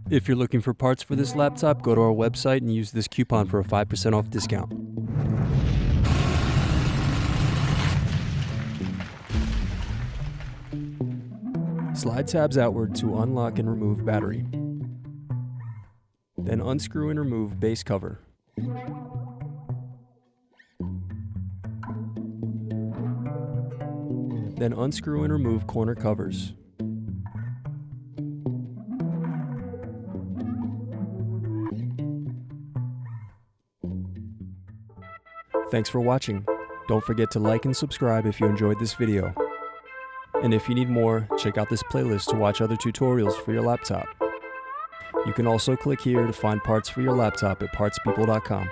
If you're looking for parts for this laptop, go to our website and use this coupon for a 5% off discount. Slide tabs outward to unlock and remove battery. Then unscrew and remove base cover. Then unscrew and remove corner covers. Thanks for watching. Don't forget to like and subscribe if you enjoyed this video. And if you need more, check out this playlist to watch other tutorials for your laptop. You can also click here to find parts for your laptop at partspeople.com.